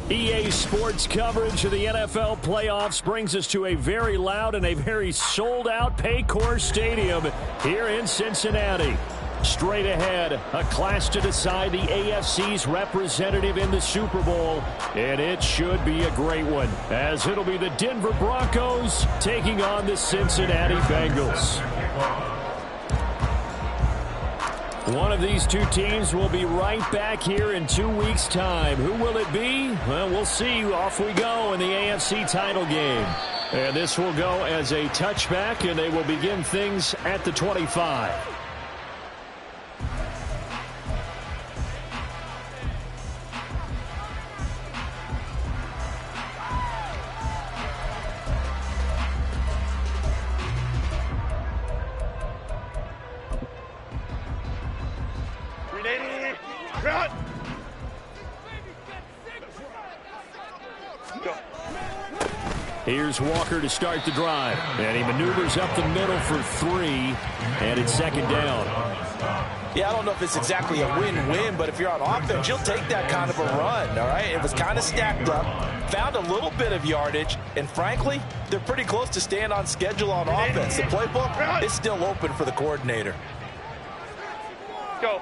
EA Sports coverage of the NFL playoffs brings us to a very loud and a very sold-out Paycor Stadium here in Cincinnati. Straight ahead, a clash to decide the AFC's representative in the Super Bowl, and it should be a great one, as it'll be the Denver Broncos taking on the Cincinnati Bengals. One of these two teams will be right back here in 2 weeks' time. Who will it be? Well, we'll see. Off we go in the AFC title game. And this will go as a touchback, and they will begin things at the 25. Here's Walker to start the drive, and he maneuvers up the middle for 3, and it's second down. Yeah, I don't know if it's exactly a win-win, but if you're on offense, you'll take that kind of a run, all right? It was kind of stacked up, found a little bit of yardage, and frankly, they're pretty close to staying on schedule on offense. The playbook is still open for the coordinator. Go.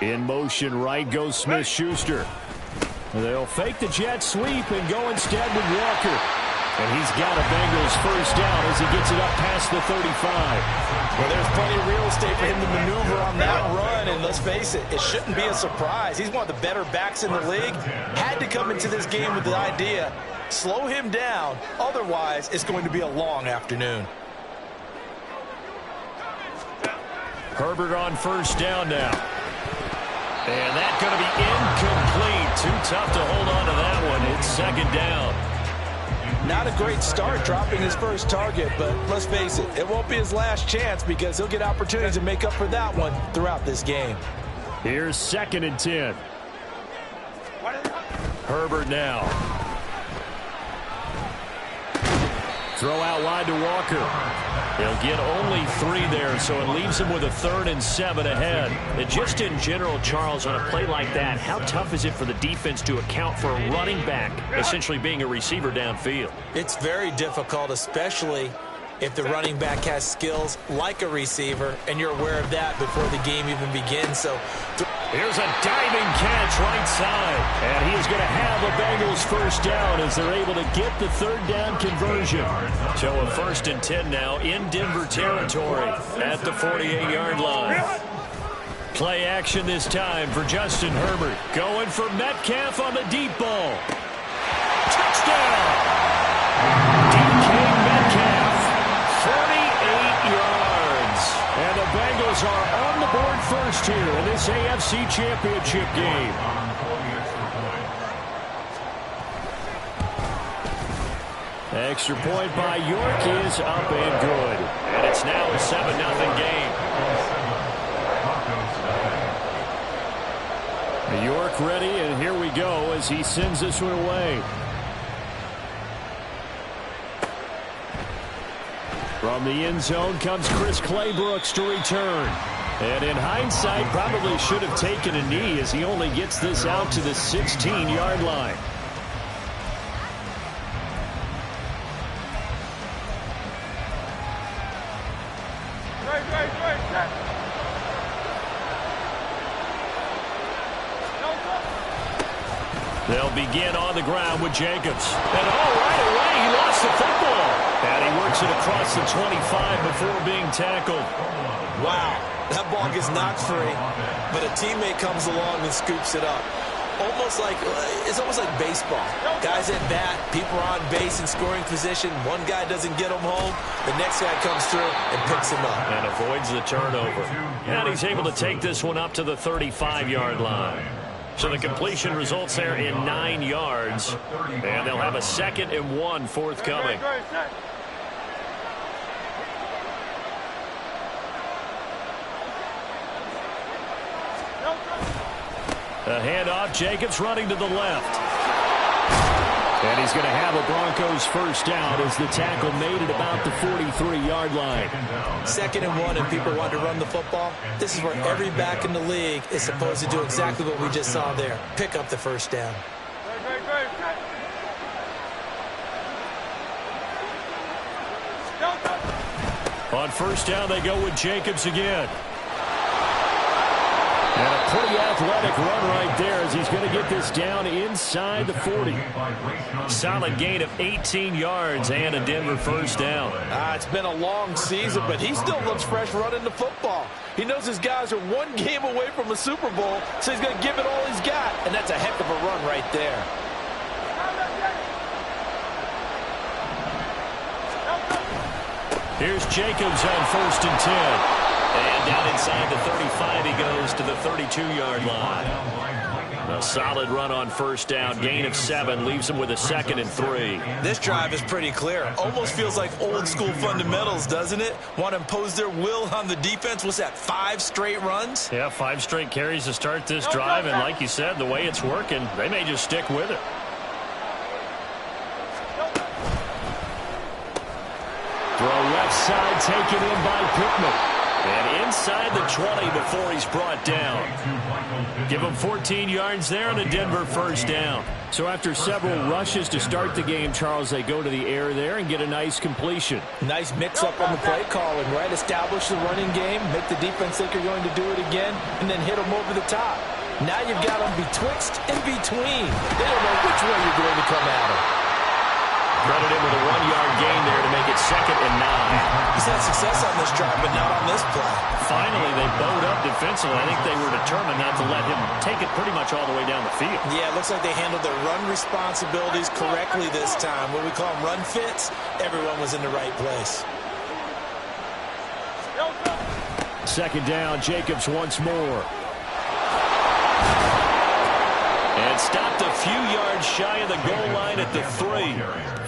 In motion, right goes Smith-Schuster. They'll fake the jet sweep and go instead with Walker. And he's got a Bengals first down as he gets it up past the 35. Well, there's plenty of real estate for him to maneuver on that run, and let's face it, it shouldn't be a surprise. He's one of the better backs in the league. Had to come into this game with the idea, slow him down, otherwise it's going to be a long afternoon. Herbert on first down now. And that's going to be incomplete. Too tough to hold on to that one. It's second down. Not a great start dropping his first target, but let's face it, it won't be his last chance because he'll get opportunities to make up for that one throughout this game. Here's 2nd and 10. Herbert now. Throw out wide to Walker. He'll get only 3 there, so it leaves him with a 3rd and 7 ahead. And just in general, Charles, on a play like that, how tough is it for the defense to account for a running back essentially being a receiver downfield? It's very difficult, especially if the running back has skills like a receiver, and you're aware of that before the game even begins. So here's a diving catch right side, and he is going to have a Bengals first down as they're able to get the 3rd down conversion. So a 1st and 10 now in Denver territory at the 48-yard line. Play action this time for Justin Herbert. Going for Metcalf on the deep ball. Touchdown! DK Metcalf, 48 yards. And the Bengals are on the board first here in this AFC Championship game. Extra point by York is up and good. And it's now a 7-0 game. York ready, and here we go as he sends this one away. From the end zone comes Chris Claybrooks to return. And in hindsight, probably should have taken a knee as he only gets this out to the 16-yard line. They'll begin on the ground with Jacobs. And right away, he lost the football. And he works it across the 25 before being tackled. Wow, that ball gets knocked free, but a teammate comes along and scoops it up. It's almost like baseball. Guys at bat, people are on base in scoring position. One guy doesn't get him home. The next guy comes through and picks him up. And avoids the turnover. And he's able to take this one up to the 35-yard line. So the completion results there in 9 yards. And they'll have a 2nd and 1 forthcoming. A handoff, Jacobs running to the left. And he's going to have a Broncos first down as the tackle made at about the 43-yard line. 2nd and 1, and people want to run the football. This is where every back in the league is supposed to do exactly what we just saw there. Pick up the first down. On first down, they go with Jacobs again. And a pretty athletic run right there as he's going to get this down inside the 40. Solid gain of 18 yards and a Denver first down. It's been a long season, but he still looks fresh running the football. He knows his guys are one game away from a Super Bowl, so he's going to give it all he's got. And that's a heck of a run right there. Here's Jacobs on first and 10. And down inside the 35, he goes to the 32-yard line. A solid run on first down, gain of 7, leaves him with a 2nd and 3. This drive is pretty clear. Almost feels like old school fundamentals, doesn't it? Want to impose their will on the defense. What's that, 5 straight runs? Yeah, 5 straight carries to start this drive, and like you said, the way it's working, they may just stick with it. Throw left side, taken in by Pittman. And inside the 20 before he's brought down. Give him 14 yards there and a Denver first down. So after several rushes to start the game, Charles, they go to the air there and get a nice completion. Nice mix-up on the play calling, right? Establish the running game, make the defense think you're going to do it again, and then hit them over the top. Now you've got them betwixt and between. They don't know which way you're going to come at them. Credit him with a 1-yard gain there to make it 2nd and 9. He's had success on this drive, but not on this play. Finally, they bowed up defensively. I think they were determined not to let him take it pretty much all the way down the field. Yeah, it looks like they handled their run responsibilities correctly this time. What we call them run fits, everyone was in the right place. 2nd down, Jacobs once more. And stopped a few yards shy of the goal line at the 3.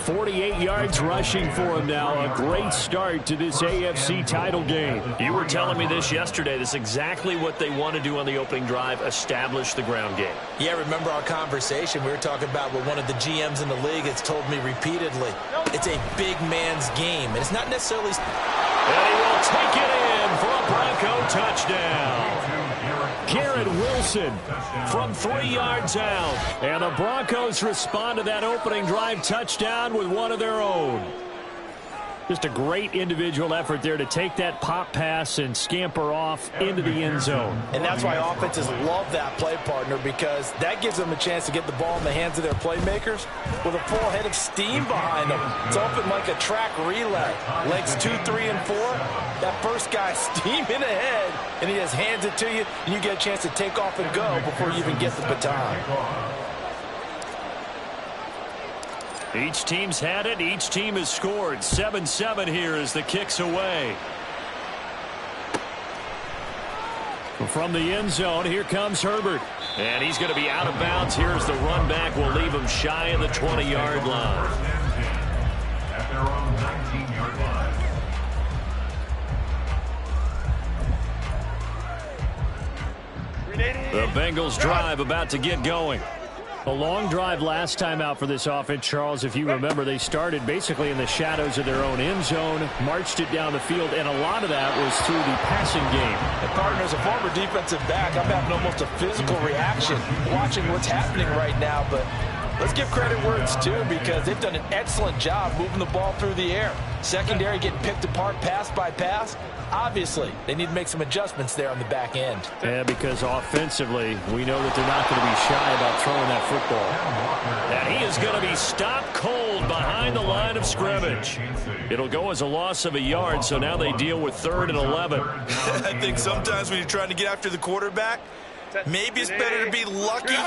48 yards rushing for him now. A great start to this AFC title game. You were telling me this yesterday. This is exactly what they want to do on the opening drive, establish the ground game. Yeah, remember our conversation? We were talking about what one of the GMs in the league has told me repeatedly. It's a big man's game, and it's not necessarily... And he will take it in for a Bronco touchdown. Garrett Wilson from 3 yards out. And the Broncos respond to that opening drive touchdown with one of their own. Just a great individual effort there to take that pop pass and scamper off into the end zone. And that's why offenses love that play, partner, because that gives them a chance to get the ball in the hands of their playmakers with a full head of steam behind them. It's often like a track relay. Legs 2, 3, and 4. That first guy steaming ahead, and he just hands it to you, and you get a chance to take off and go before you even get the baton. Each team's had it. Each team has scored. 7-7 here as the kick's away. From the end zone, here comes Herbert. And he's going to be out of bounds. Here's the run back. Will leave him shy of the 20-yard line. At their own 19-yard line. The Bengals drive about to get going. A long drive last time out for this offense, Charles. If you remember, they started basically in the shadows of their own end zone, marched it down the field, and a lot of that was through the passing game. And partner, as a former defensive back, I'm having almost a physical reaction watching what's happening right now. But let's give credit where it's due, because they've done an excellent job moving the ball through the air. Secondary getting picked apart pass by pass. Obviously, they need to make some adjustments there on the back end. Yeah, because offensively, we know that they're not going to be shy about throwing that football. And he is going to be stopped cold behind the line of scrimmage. It'll go as a loss of a yard, so now they deal with 3rd and 11. I think sometimes when you're trying to get after the quarterback, maybe it's better to be lucky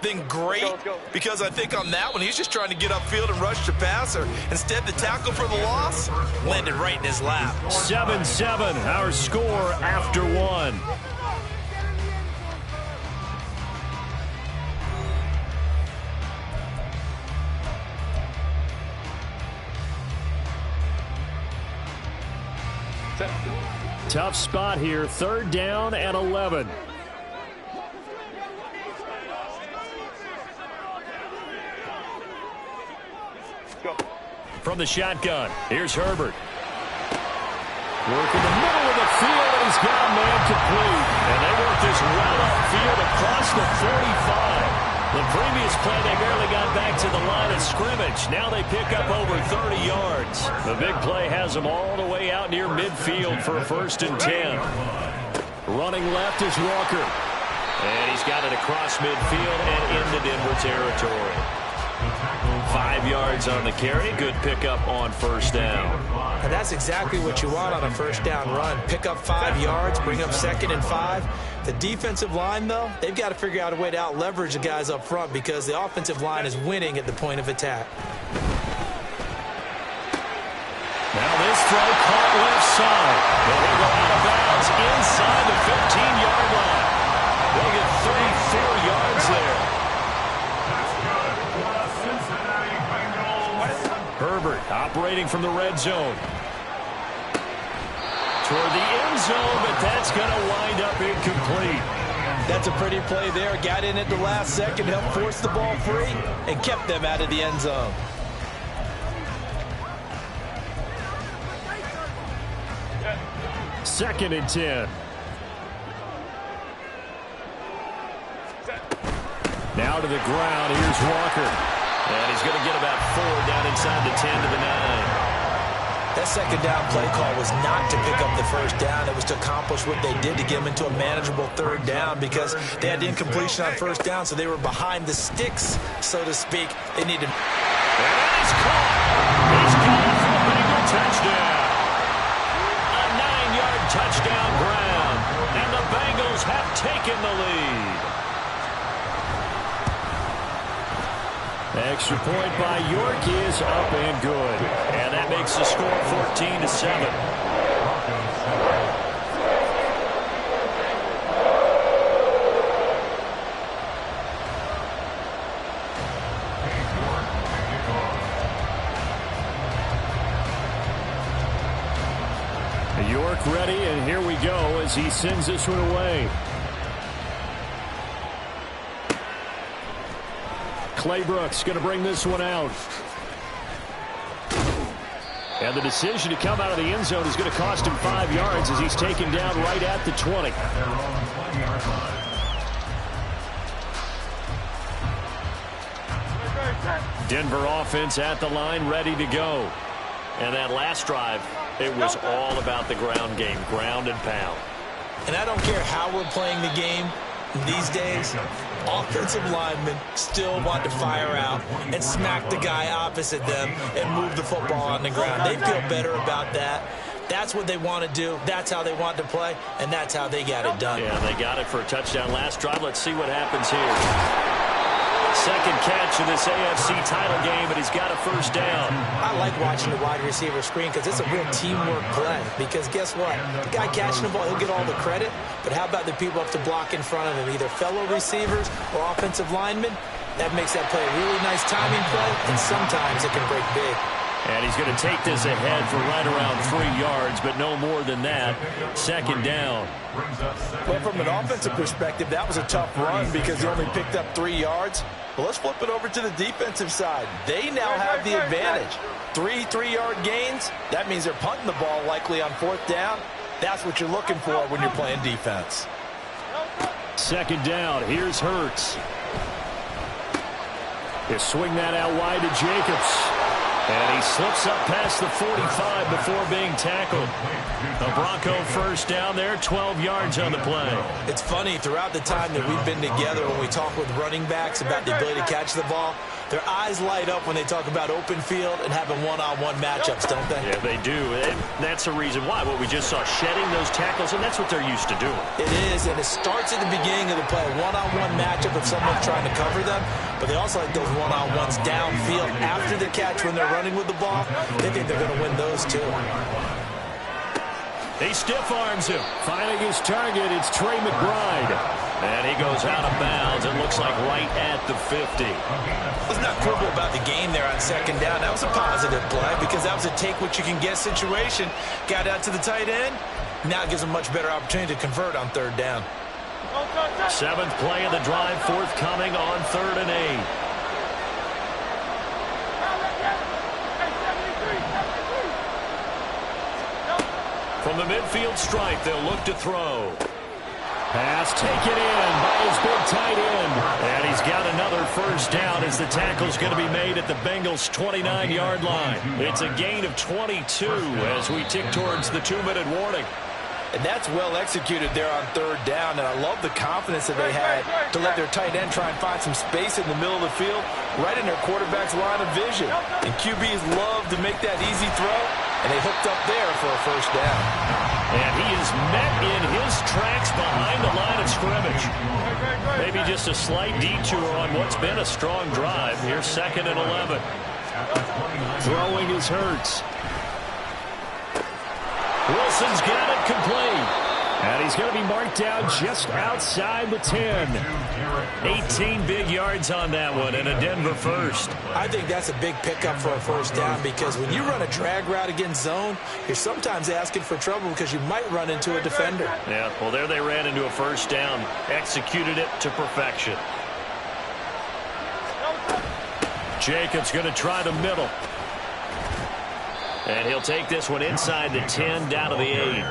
than great, because I think on that one, he's just trying to get upfield and rush the passer. Instead, the tackle for the loss landed right in his lap. 7-7, our score after 1. Tough spot here, 3rd down and 11. From the shotgun, here's Herbert. Work in the middle of the field, and he's got a man complete. And they work this well upfield across the 45. The previous play, they barely got back to the line of scrimmage. Now they pick up over 30 yards. The big play has them all the way out near midfield for a 1st and 10. Running left is Walker. And he's got it across midfield and into Denver territory. 5 yards on the carry. Good pickup on 1st down. And that's exactly what you want on a 1st down run. Pick up 5 yards, bring up 2nd and 5. The defensive line, though, they've got to figure out a way to out-leverage the guys up front because the offensive line is winning at the point of attack. Now this throw caught left side. But they go out of bounds inside the 15-yard line. They get 34 yards there. Herbert operating from the red zone. Toward the end zone, but that's going to wind up incomplete. That's a pretty play there. Got in at the last second, helped force the ball free, and kept them out of the end zone. Second and 10. Now to the ground. Here's Walker. And he's going to get about 4 down inside the 10 to the 9. That 2nd down play call was not to pick up the 1st down. It was to accomplish what they did to get them into a manageable 3rd down because they had incompletion on 1st down, so they were behind the sticks, so to speak. They needed. And that is caught. He's caught for a Bengal touchdown. A 9-yard touchdown ground. And the Bengals have taken the lead. Extra point by York is up and good. And that makes the score 14-7. York ready, and here we go as he sends this one away. Claybrooks going to bring this one out. And the decision to come out of the end zone is going to cost him 5 yards as he's taken down right at the 20. Denver offense at the line, ready to go. And that last drive, it was all about the ground game, ground and pound. And I don't care how we're playing the game these days, offensive linemen still want to fire out and smack the guy opposite them and move the football on the ground. They feel better about that. That's what they want to do. That's how they want to play, and that's how they got it done. Yeah, they got it for a touchdown last drive. Let's see what happens here. Second catch of this AFC title game, and he's got a 1st down. I like watching the wide receiver screen because it's a real teamwork play. Because guess what? The guy catching the ball, he'll get all the credit. But how about the people up to block in front of him, either fellow receivers or offensive linemen? That makes that play a really nice timing play, and sometimes it can break big. And he's going to take this ahead for right around 3 yards, but no more than that. 2nd down. Well, from an offensive perspective, that was a tough run because he only picked up 3 yards. But let's flip it over to the defensive side. They now have the advantage. 3 3-yard gains. That means they're punting the ball likely on 4th down. That's what you're looking for when you're playing defense. 2nd down. Here's Hurts. He'll swing that out wide to Jacobs. And he slips up past the 45 before being tackled. The Bronco 1st down there, 12 yards on the play. It's funny, throughout the time that we've been together, when we talk with running backs about the ability to catch the ball, their eyes light up when they talk about open field and having one-on-one matchups, don't they? Yeah, they do. And that's the reason why. What we just saw, shedding those tackles, and that's what they're used to doing. It is, and it starts at the beginning of the play, a one-on-one matchup with someone trying to cover them, but they also like those one-on-ones downfield after the catch when they're running with the ball. They think they're going to win those too. He stiff arms him. Finding his target, it's Trey McBride. And he goes out of bounds. It looks like right at the 50. Let's not quibble about the game there on 2nd down. That was a positive play because that was a take-what-you-can-get situation. Got out to the tight end. Now it gives them a much better opportunity to convert on 3rd down. 7th play of the drive forthcoming on 3rd and 8. From the midfield stripe, they'll look to throw. Pass taken in by his big tight end. And he's got another first down as the tackle's going to be made at the Bengals' 29-yard line. It's a gain of 22 as we tick towards the 2-minute warning. And that's well executed there on third down, and I love the confidence that they had to let their tight end try and find some space in the middle of the field, right in their quarterback's line of vision. And QBs love to make that easy throw, and they hooked up there for a first down. And he is met in his tracks behind the line of scrimmage. Maybe just a slight detour on what's been a strong drive. Here's 2nd and 11. Throwing is Hurts. Wilson's got it complete. And he's going to be marked down just outside the 10. 18 big yards on that one and a Denver first. I think that's a big pickup for a first down because when you run a drag route against zone, you're sometimes asking for trouble because you might run into a defender. Yeah, well, there they ran into a first down. Executed it to perfection. Jacobs going to try the middle. And he'll take this one inside the 10 down to the 8.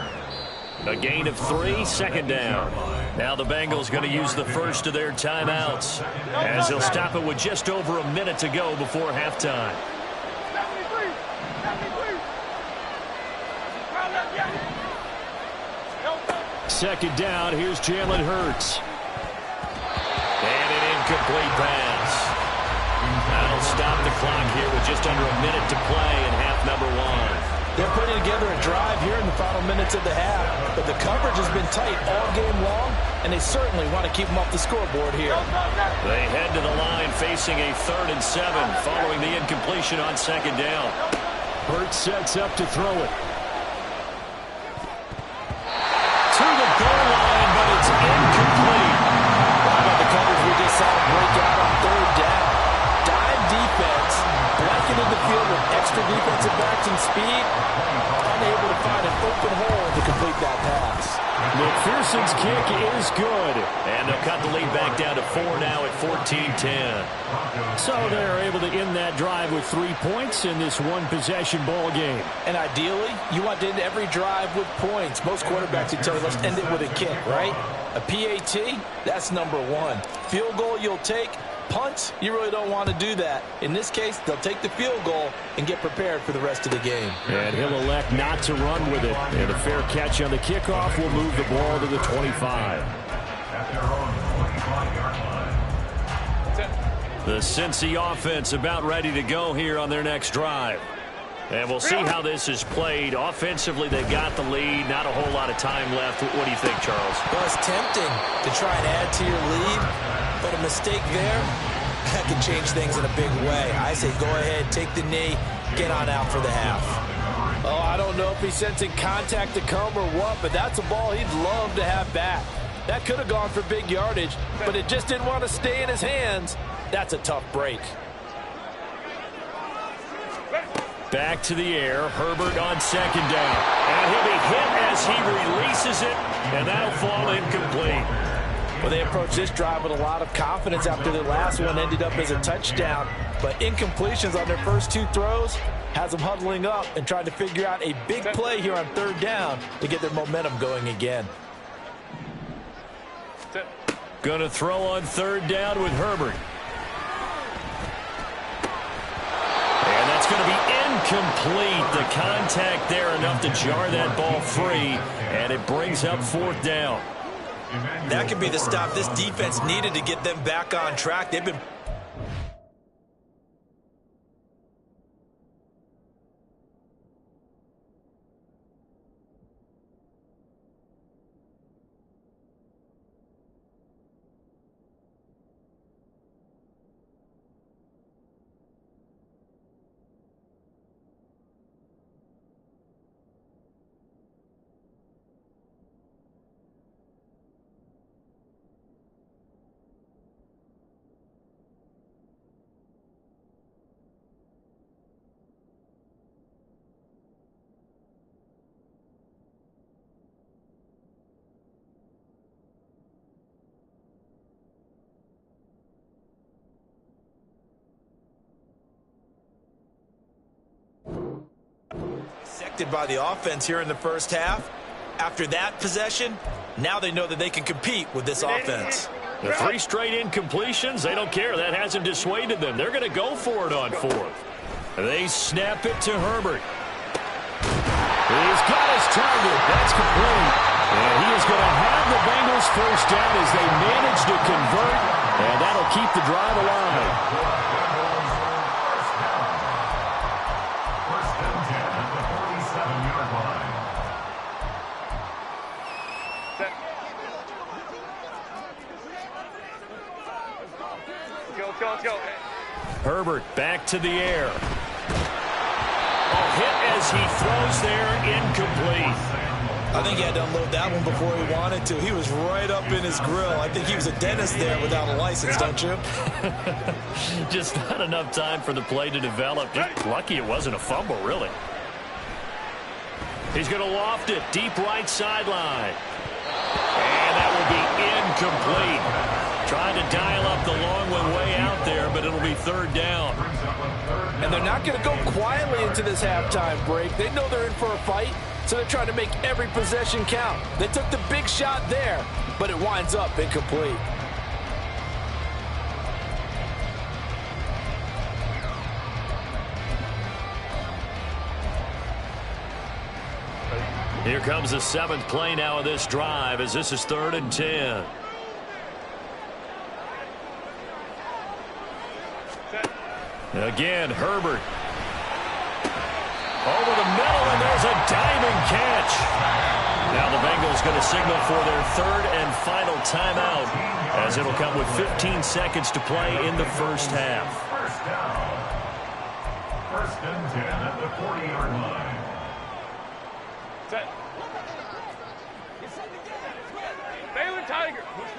A gain of 3, 2nd down. Now the Bengals going to use the first of their timeouts as they'll stop it with just over a minute to go before halftime. Second down, here's Jalen Hurts. And an incomplete pass. That'll stop the clock here with just under a minute to play in half number 1. They're putting together a drive here in the final minutes of the half, but the coverage has been tight all game long, and they certainly want to keep them off the scoreboard here. They head to the line facing a 3rd and 7 following the incompletion on 2nd down. Hurts sets up to throw it. To the goal line, but it's incomplete. How about the coverage we just saw break out on 3rd down? Dive defense, blanketed the field with extra defensive backs and speed, unable to find an open hole to complete that pass. McPherson's kick is good. And they'll cut the lead back down to 4 now at 14-10. So they're able to end that drive with 3 points in this one-possession ball game. And ideally, you want to end every drive with points. Most quarterbacks would tell you, let's end it with a kick, right? A PAT, that's number 1. Field goal you'll take. Punts, you really don't want to do that. In this case, they'll take the field goal and get prepared for the rest of the game. And he'll elect not to run with it. And a fair catch on the kickoff will move the ball to the 25. The Cincy offense about ready to go here on their next drive. And we'll see how this is played. Offensively, they got the lead. Not a whole lot of time left. What do you think, Charles? Well, it's tempting to try and add to your lead. But a mistake there, that can change things in a big way. I say go ahead, take the knee, get on out for the half. Oh, I don't know if he's sensing contact to come or what, but that's a ball he'd love to have back. That could have gone for big yardage, but it just didn't want to stay in his hands. That's a tough break. Back to the air, Herbert on 2nd down. And he'll be hit as he releases it, and that'll fall incomplete. Well, they approached this drive with a lot of confidence after their last one ended up as a touchdown. But incompletions on their first 2 throws has them huddling up and trying to figure out a big play here on 3rd down to get their momentum going again. Going to throw on 3rd down with Herbert. And that's going to be incomplete. The contact there enough to jar that ball free, and it brings up 4th down. That could be the stop this defense needed to get them back on track. They've been... by the offense here in the first half. After that possession, now they know that they can compete with this offense. The 3 straight incompletions, they don't care. That hasn't dissuaded them. They're going to go for it on 4th. They snap it to Herbert. He's got his target. That's complete. And he is going to have the Bengals first down as they manage to convert. And that'll keep the drive alive. First and 10 at the 47-yard line. Let's go. Herbert back to the air. A hit as he throws there, incomplete. I think he had to unload that one before he wanted to. He was right up in his grill. I think he was a dentist there without a license, don't you? Just not enough time for the play to develop. Just lucky it wasn't a fumble, really. He's going to loft it deep right sideline. And that will be incomplete. Trying to dial up the long one way out there, but it'll be 3rd down. And they're not going to go quietly into this halftime break. They know they're in for a fight, so they're trying to make every possession count. They took the big shot there, but it winds up incomplete. Here comes the 7th play now of this drive as this is 3rd and 10. Again, Herbert. Over the middle, and there's a diving catch. Now the Bengals going to signal for their 3rd and final timeout as it'll come with 15 seconds to play in the first half. First down. First and 10 at the 40-yard line.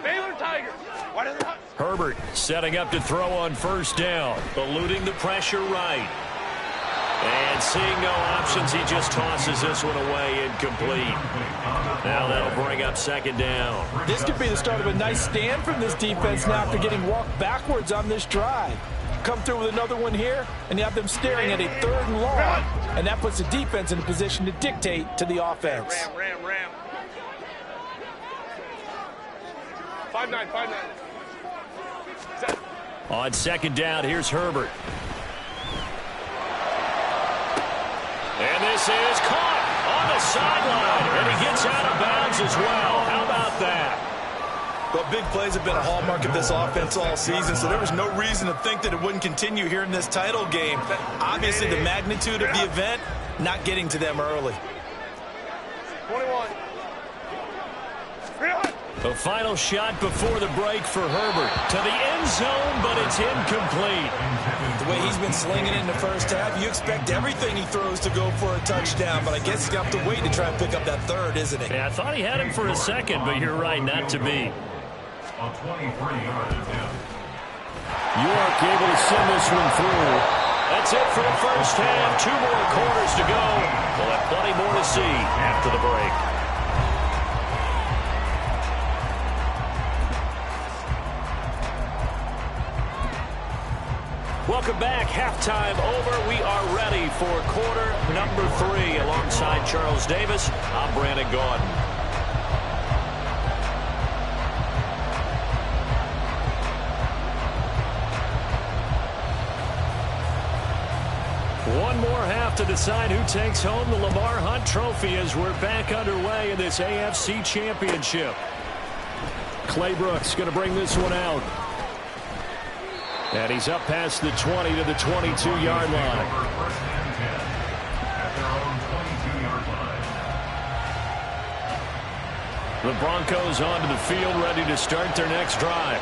Baylor Tiger. Why doesn't Herbert setting up to throw on 1st down, eluding the pressure right. And seeing no options, he just tosses this one away, incomplete. Now that'll bring up 2nd down. This could be the start of a nice stand from this defense now after getting walked backwards on this drive. Come through with another one here, and you have them staring at a 3rd and long, and that puts the defense in a position to dictate to the offense. Ram. 5-9. On 2nd down, here's Herbert. And this is caught on the sideline, and he gets out of bounds as well. How about that? Well, big plays have been a hallmark of this offense all season, so there was no reason to think that it wouldn't continue here in this title game. Obviously, the magnitude of the event, not getting to them early. 21. The final shot before the break for Herbert. To the end zone, but it's incomplete. The way he's been slinging it in the first half, you expect everything he throws to go for a touchdown, but I guess he's going to have to wait to try and pick up that 3rd, isn't he? Yeah, I thought he had him for a second, but you're right, not to be. A 23-yard attempt. York able to send this one through. That's it for the first half. 2 more quarters to go. We'll have plenty more to see after the break. Welcome back. Halftime over. We are ready for quarter number 3. Alongside Charles Davis, I'm Brandon Gaudin. One more half to decide who takes home the Lamar Hunt Trophy as we're back underway in this AFC Championship. Clay Brooks going to bring this one out. And he's up past the 20 to the 22-yard line. First and 10 at their own 22-yard line. The Broncos onto the field ready to start their next drive.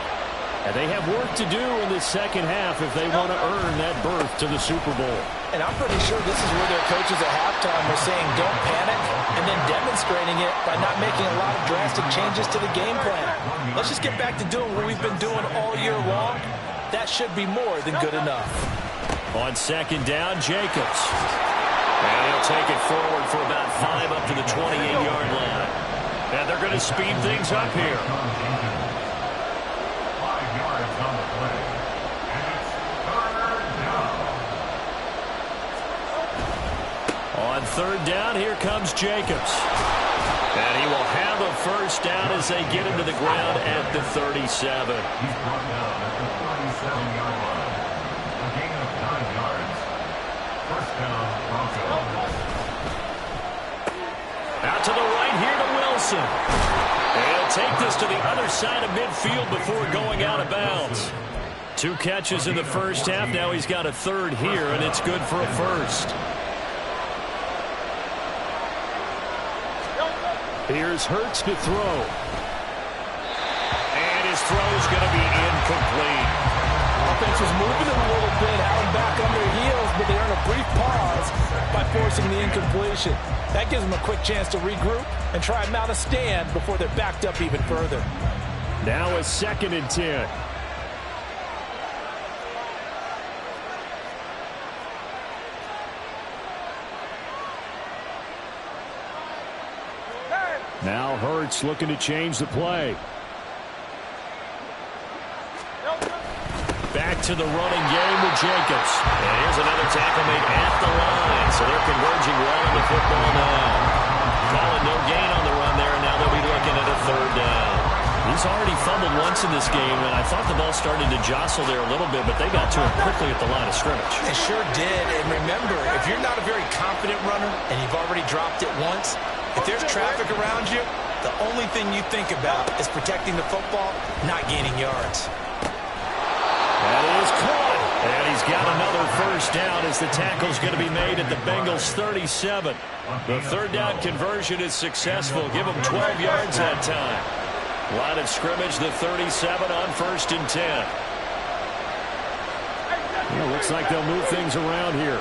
And they have work to do in the second half if they want to earn that berth to the Super Bowl. And I'm pretty sure this is where their coaches at halftime were saying don't panic, and then demonstrating it by not making a lot of drastic changes to the game plan. Let's just get back to doing what we've been doing all year long. That should be more than good enough. On 2nd down, Jacobs. And he'll take it forward for about 5 up to the 28-yard line. And they're going to speed things up here. 5 yards on the play. And it's 3rd down. On 3rd down, here comes Jacobs. And have a first down as they get into the ground at the 37. He's brought down at the 37-yard line. A gain of 9 yards. First down, Broncos. Out to the right here to Wilson. And he'll take this to the other side of midfield before going out of bounds. 2 catches in the first half. Now he's got a third here, and it's good for a first. Here's Hurts to throw. And his throw's going to be incomplete. Offense was moving it a little bit, had them back on their heels, but they earn a brief pause by forcing the incompletion. That gives them a quick chance to regroup and try and mount a stand before they're backed up even further. Now a 2nd and 10. Now Hurts looking to change the play. Back to the running game with Jacobs. And here's another tackle made at the line. So they're converging well on the football now. Calling no gain on the run there, and now they'll be looking at a third down. He's already fumbled once in this game, and I thought the ball started to jostle there a little bit, but they got to him quickly at the line of scrimmage. They sure did. And remember, if you're not a very confident runner and you've already dropped it once, if there's traffic around you, the only thing you think about is protecting the football, not gaining yards. That is caught. And he's got another first down as the tackle's going to be made at the Bengals' 37. The third down conversion is successful. Give them 12 yards that time. Line of scrimmage, the 37 on 1st and 10. Well, looks like they'll move things around here.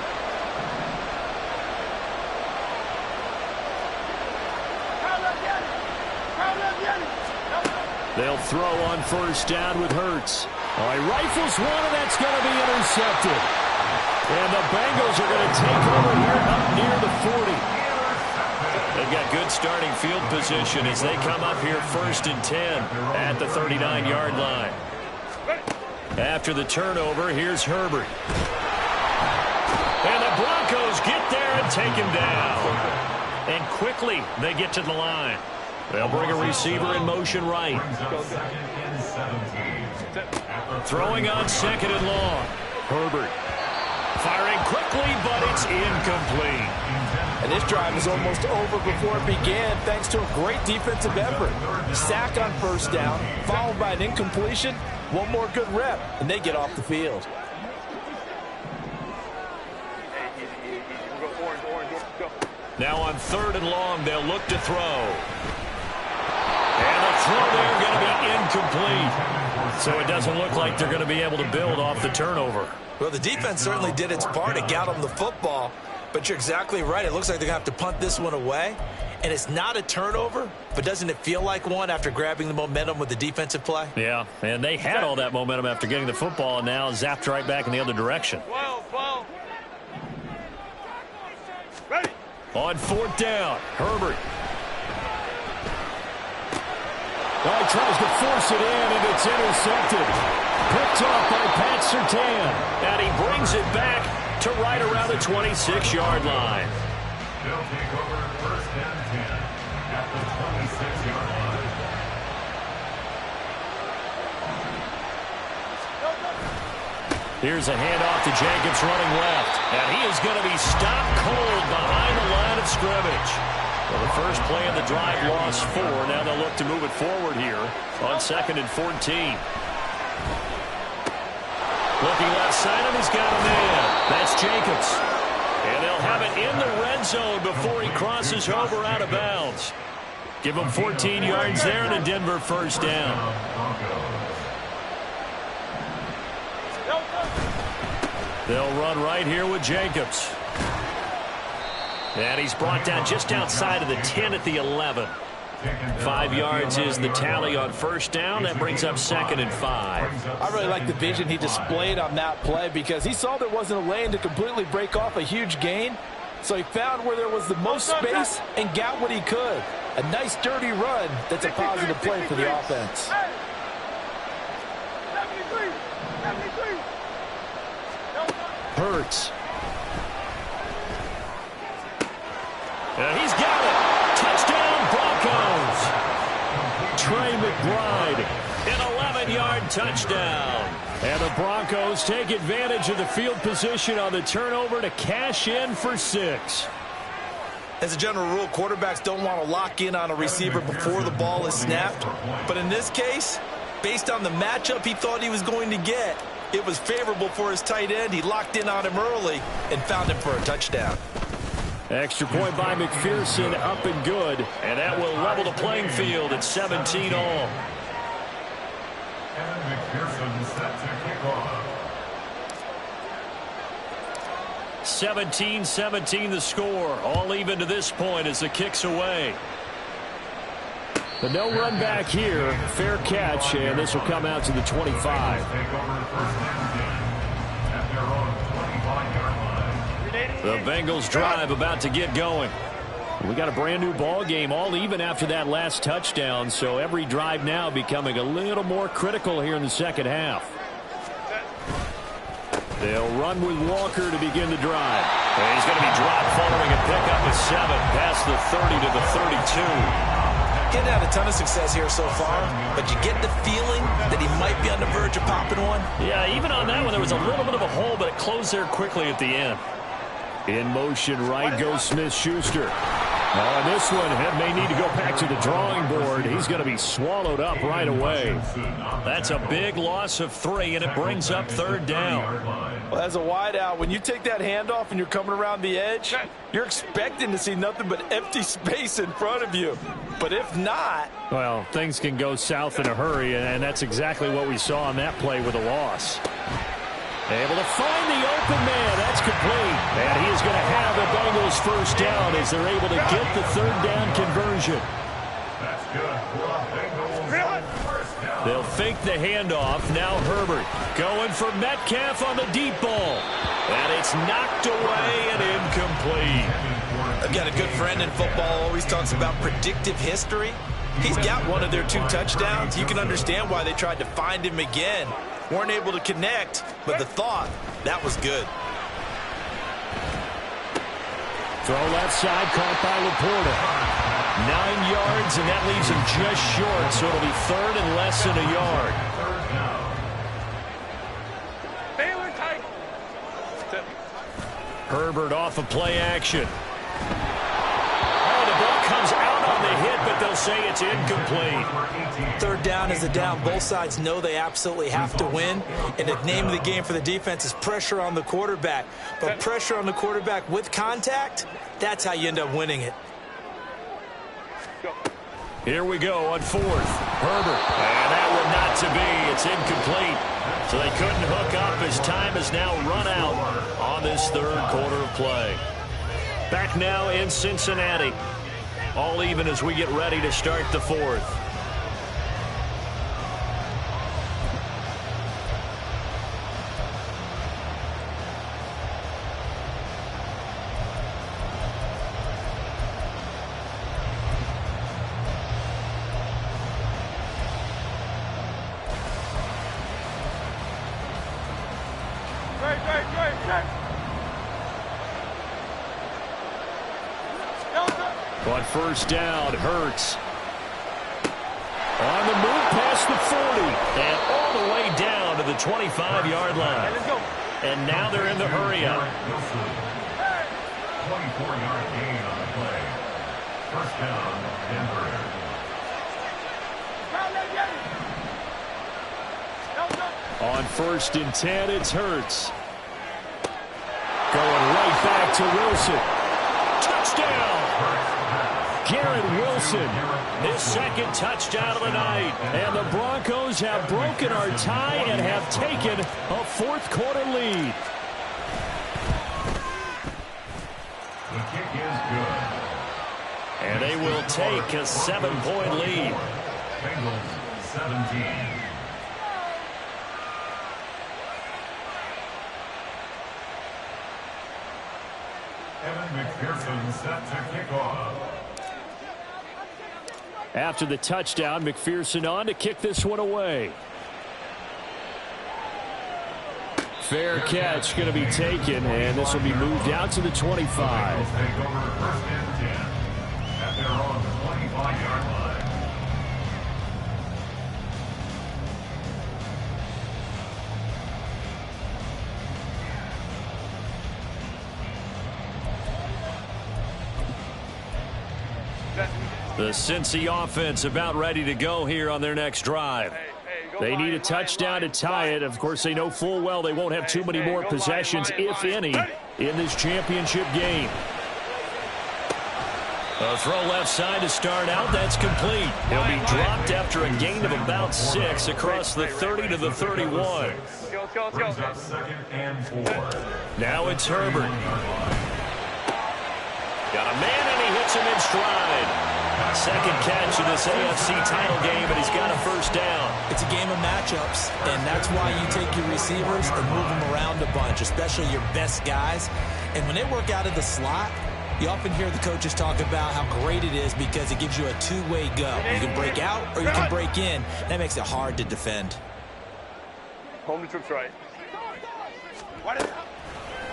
They'll throw on 1st down with Hurts. Oh, he rifles one, and that's going to be intercepted. And the Bengals are going to take over here up near the 40. They've got good starting field position as they come up here 1st and 10 at the 39-yard line. After the turnover, here's Herbert. And the Broncos get there and take him down. And quickly they get to the line. They'll bring a receiver in motion right. Throwing on 2nd and long. Herbert firing quickly, but it's incomplete. And this drive is almost over before it began thanks to a great defensive effort. Sack on 1st down, followed by an incompletion. One more good rep, and they get off the field. Now on 3rd and long, they'll look to throw. And the throw there going to be incomplete. So it doesn't look like they're going to be able to build off the turnover. Well, the defense certainly did its part to get them the football, but you're exactly right. It looks like they're going to have to punt this one away, and it's not a turnover, but doesn't it feel like one after grabbing the momentum with the defensive play? Yeah, and they had all that momentum after getting the football, and now zapped right back in the other direction. 12. Ready. On 4th down, Herbert. Well, he tries to force it in, and it's intercepted. Picked off by Pat Surtain. And he brings it back to right around the 26-yard line. They'll take over 1st and 10 at the 26-yard line. Here's a handoff to Jacobs running left. And he is going to be stopped cold behind the line of scrimmage. Well, the first play of the drive lost 4. Now they'll look to move it forward here on 2nd and 14. Looking left side, and he's got a man. That's Jacobs. And they'll have it in the red zone before he crosses over out of bounds. Give him 14 yards there and a Denver first down. They'll run right here with Jacobs. And he's brought down just outside of the 10 at the 11. 5 yards is the tally on 1st down. That brings up 2nd and 5. I really like the vision he displayed on that play because he saw there wasn't a lane to completely break off a huge gain. So he found where there was the most space and got what he could. A nice, dirty run that's a positive play for the offense. Hurts. And he's got it. Touchdown, Broncos. McBride. An 11-yard touchdown. And the Broncos take advantage of the field position on the turnover to cash in for 6. As a general rule, quarterbacks don't want to lock in on a receiver before the ball is snapped. But in this case, based on the matchup he thought he was going to get, it was favorable for his tight end. He locked in on him early and found him for a touchdown. Extra point by McPherson, up and good. And that will level the playing field at 17 all. And McPherson set to kick off. 17-17 the score. All even to this point as the kick's away. But no run back here. Fair catch, and this will come out to the 25. Take over the first down at their own 25-yard line. The Bengals drive about to get going. We got a brand new ball game, all even after that last touchdown, so every drive now becoming a little more critical here in the second half. They'll run with Walker to begin the drive. And he's going to be dropped following a pickup of 7 past the 30 to the 32. Getting had a ton of success here so far, but you get the feeling that he might be on the verge of popping one. Yeah, even on that one, there was a little bit of a hole, but it closed there quickly at the end. In motion, right goes Smith-Schuster. On this one, may need to go back to the drawing board. He's going to be swallowed up right away. That's a big loss of 3, and it brings up 3rd down. Well, as a wideout, when you take that handoff and you're coming around the edge, you're expecting to see nothing but empty space in front of you. But if not... Well, things can go south in a hurry, and that's exactly what we saw on that play with a loss. Able to find the open man. That's complete. And he is going to have the Bengals first down as they're able to get the 3rd down conversion. That's good for Bengals first down. They'll fake the handoff. Now Herbert going for Metcalf on the deep ball. And it's knocked away and incomplete. Again, a good friend in football always talks about predictive history. He's got one of their 2 touchdowns. You can understand why they tried to find him again. Weren't able to connect, but the thought, that was good. Throw left side, caught by Laporta. 9 yards, and that leaves him just short, so it'll be 3rd and less than a yard. Herbert off of play action. Oh, the ball comes out on the hit, but they'll say it's incomplete. 3rd down is a down. Both sides know they absolutely have to win. And the name of the game for the defense is pressure on the quarterback. But pressure on the quarterback with contact, that's how you end up winning it. Here we go on 4th. Herbert. And that one not to be. It's incomplete. So they couldn't hook up as time has now run out on this 3rd quarter of play. Back now in Cincinnati. All even as we get ready to start the 4th. On 1st down, Hurts. On the move past the 40. And all the way down to the 25-yard line. And now they're in the hurry up. 24-yard gain on the play. First down, Denver. On 1st and 10, it's Hurts. Going right back to Wilson. Touchdown! Garrett Wilson, his 2nd touchdown of the night. And the Broncos have broken our tie and have taken a 4th quarter lead. The kick is good. And they will take a 7-point lead. Bengals 17. Evan McPherson set to kick off. After the touchdown, McPherson on to kick this one away. Fair catch going to be taken, and this will be moved out to the 25. Take over 1st and 10 at their own 25-yard line. The Cincy offense about ready to go here on their next drive. They need a touchdown to tie it. Of course, they know full well they won't have too many more possessions, if any, in this championship game. A throw left side to start out. That's complete. He'll be dropped after a gain of about 6 across the 30 to the 31. Let's go. Now it's Herbert. Got a man, and he hits him in stride. Second catch of this AFC title game, and he's got a first down. It's a game of matchups, and that's why you take your receivers and move them around a bunch, especially your best guys. And when they work out of the slot, you often hear the coaches talk about how great it is because it gives you a two-way go. You can break out or you can break in. That makes it hard to defend. Home to trips right.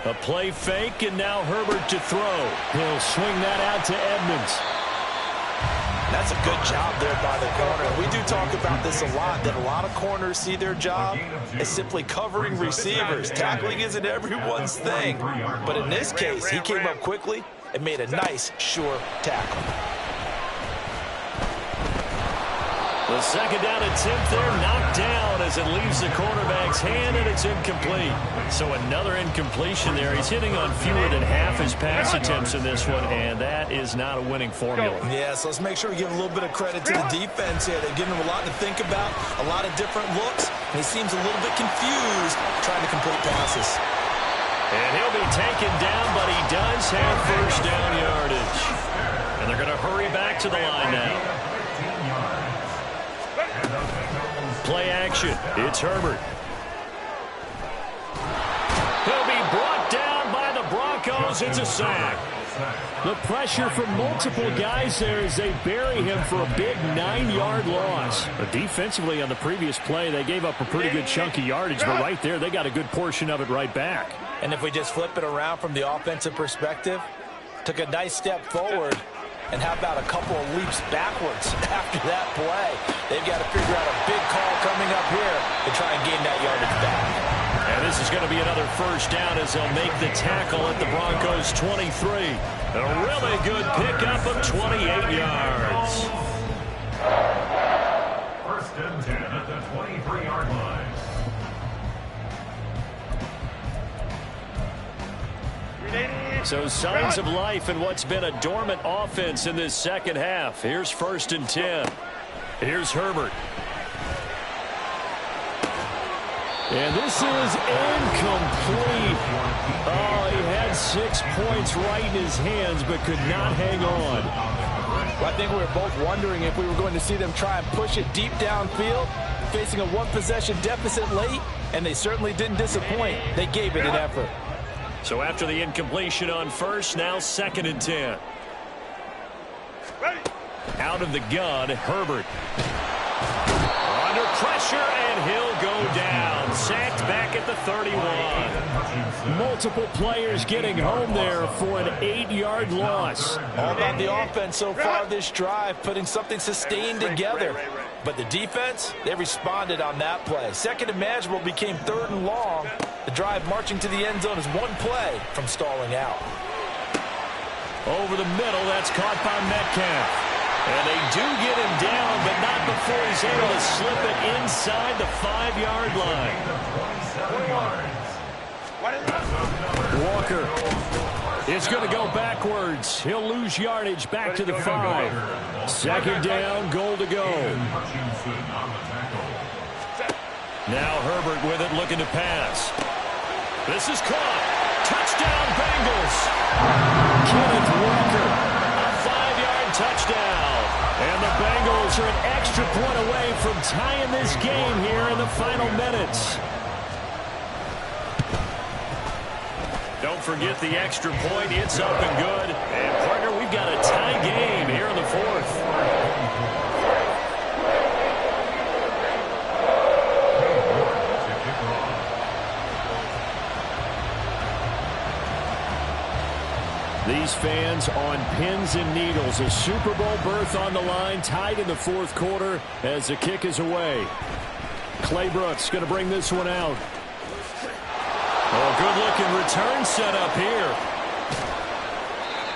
A play fake, and now Herbert to throw. He'll swing that out to Edmonds. That's a good job there by the corner. We do talk about this a lot, that a lot of corners see their job as simply covering receivers. Tackling isn't everyone's thing. But in this case, he came up quickly and made a nice, sure tackle. The second down attempt there knocked down as it leaves the cornerback's hand, and it's incomplete. So another incompletion there. He's hitting on fewer than half his pass attempts in this one, and that is not a winning formula. Yeah, so let's make sure we give a little bit of credit to the defense here. They've given him a lot to think about, a lot of different looks, and he seems a little bit confused trying to complete passes. And he'll be taken down, but he does have first down yardage. And they're going to hurry back to the line now. Play action. It's Herbert. He'll be brought down by the Broncos. It's a sack. The pressure from multiple guys there as they bury him for a big 9-yard loss. But defensively on the previous play, they gave up a pretty good chunk of yardage, but right there, they got a good portion of it right back. And if we just flip it around from the offensive perspective, took a nice step forward, and how about a couple of leaps backwards after that play? They've got to figure out a big call coming up here to try and gain that yardage back. And this is going to be another first down as they'll make the tackle at the Broncos' 23. A really good pickup of 28 yards. First and 10 at the 23-yard line. So signs of life in what's been a dormant offense in this second half. Here's first and 10. Here's Herbert. And this is incomplete. Oh, he had 6 points right in his hands, but could not hang on. Well, I think we were both wondering if we were going to see them try and push it deep downfield, facing a one-possession deficit late, and they certainly didn't disappoint. They gave it an effort. So after the incompletion on first, now second and 10. Out of the gun, Herbert. Under pressure, and he'll go down. Sacked back at the 31. Multiple players getting home there for an 8-yard loss. All about the offense so far this drive, putting something sustained together. But the defense, they responded on that play. Second and manageable became third and long. The drive marching to the end zone is one play from stalling out. Over the middle, that's caught by Metcalf. And they do get him down, but not before he's able to slip it inside the 5-yard line. 27 yards. Walker is going to go backwards. He'll lose yardage back to the 5. Second down, goal to go. Now Herbert with it, looking to pass. This is caught. Touchdown, Bengals. Kenneth Walker, a 5-yard touchdown. And the Bengals are an extra point away from tying this game here in the final minutes. Don't forget the extra point. It's up and good. And, partner, we've got a tie game here in the fourth. These fans on pins and needles. A Super Bowl berth on the line, tied in the fourth quarter as the kick is away. Clay Brooks going to bring this one out. Oh, good-looking return set up here.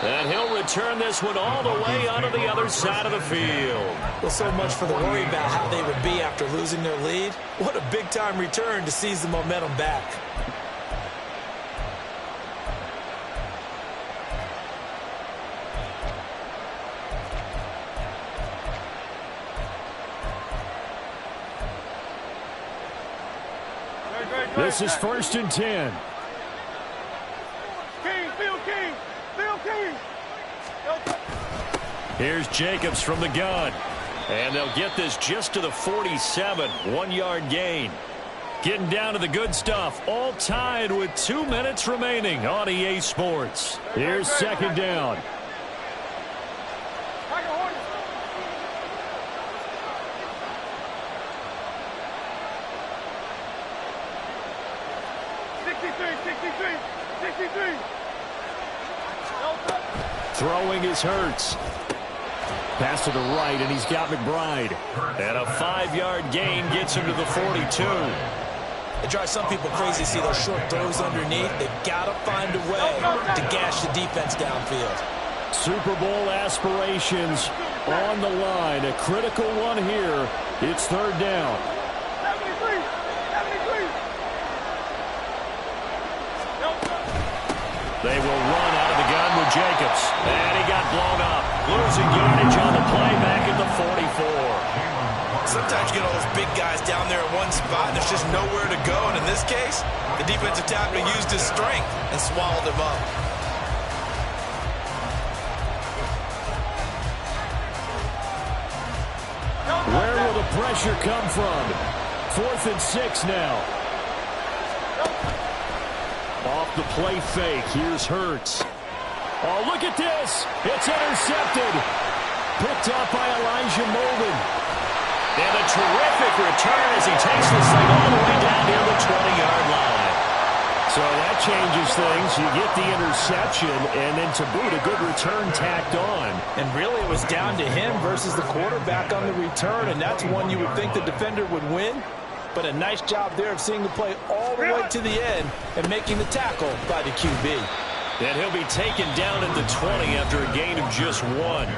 And he'll return this one all the way onto the other side of the field. Well, so much for the worry about how they would be after losing their lead. What a big-time return to seize the momentum back. This is 1st and 10. Here's Jacobs from the gun. And they'll get this just to the 47. 1-yard gain. Getting down to the good stuff. All tied with 2 minutes remaining on EA Sports. Here's 2nd down. Throwing is Hurts. Pass to the right, and he's got McBride. And a 5-yard gain gets him to the 42. It drives some people crazy to see those short throws underneath. They've got to find a way to gash the defense downfield. Super Bowl aspirations on the line. A critical one here. It's 3rd down. They will run out of the gun with Jacobs. And he got blown up. Losing yardage on the play back at the 44. Sometimes you get all those big guys down there in one spot and there's just nowhere to go. And in this case, the defensive tackle used his strength and swallowed him up. Where will the pressure come from? 4th and 6 now. Off the play fake. Here's Hurts. Oh, look at this. It's intercepted. Picked up by Elijah Molden. And a terrific return as he takes this thing all the way down near the 20-yard line. So that changes things. You get the interception, and then to boot, a good return tacked on. And really, it was down to him versus the quarterback on the return, and that's one you would think the defender would win. But a nice job there of seeing the play all the way to the end and making the tackle by the QB. And he'll be taken down at the 20 after a gain of just 1.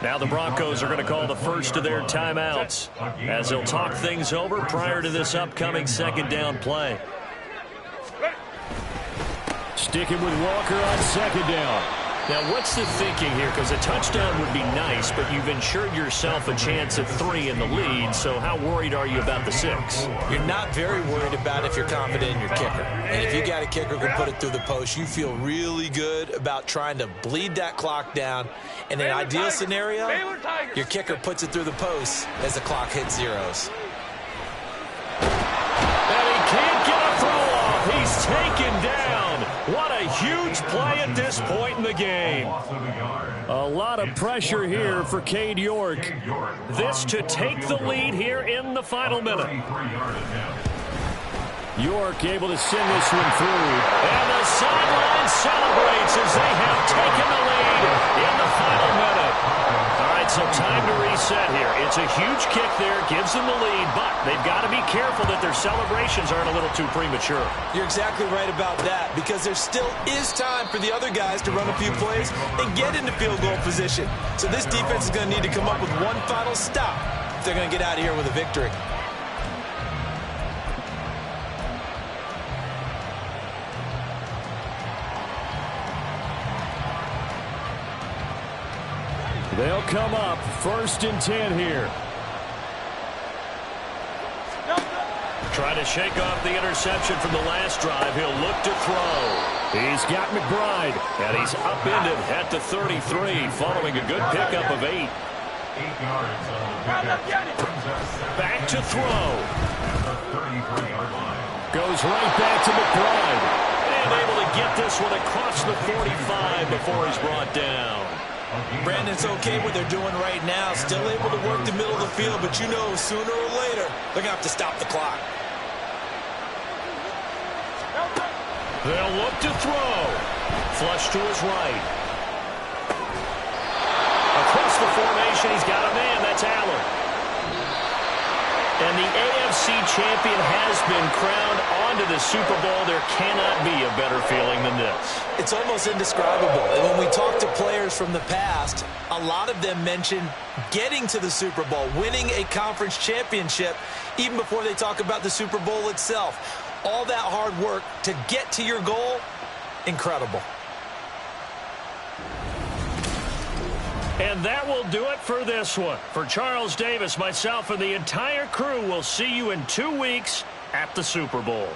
Now the Broncos are going to call the first of their timeouts as they'll talk things over prior to this upcoming 2nd down play. Sticking with Walker on 2nd down. Now, what's the thinking here? Because a touchdown would be nice, but you've ensured yourself a chance at 3 in the lead, so how worried are you about the 6? You're not very worried about if you're confident in your kicker. And if you got a kicker who can put it through the post, you feel really good about trying to bleed that clock down. In an ideal scenario, your kicker puts it through the post as the clock hits zeros. And he can't get a throw off. He's taken down. What a huge play at this point in the game. A lot of pressure here for Cade York. This to take the lead here in the final minute. York able to send this one through. And the sideline celebrates as they have taken the lead in the final minute. All right, so time to reset here. It's a huge kick there, gives them the lead, but they've got to be careful that their celebrations aren't a little too premature. You're exactly right about that, because there still is time for the other guys to run a few plays and get into field goal position. So this defense is going to need to come up with one final stop if they're going to get out of here with a victory. They'll come up 1st and 10 here. Trying to shake off the interception from the last drive. He'll look to throw. He's got McBride, and he's upended at the 33 following a good pickup of 8. Back to throw. Goes right back to McBride. And able to get this one across the 45 before he's brought down. Brandon's okay what they're doing right now. Still able to work the middle of the field, but you know sooner or later they're going to have to stop the clock. They'll look to throw. Flush to his right. Across the formation, he's got a man. That's Allen. And the AFC champion has been crowned onto the Super Bowl. There cannot be a better feeling than this. It's almost indescribable. And when we talk to players from the past, a lot of them mention getting to the Super Bowl, winning a conference championship, even before they talk about the Super Bowl itself. All that hard work to get to your goal, incredible. And that will do it for this one. For Charles Davis, myself, and the entire crew, we'll see you in 2 weeks at the Super Bowl.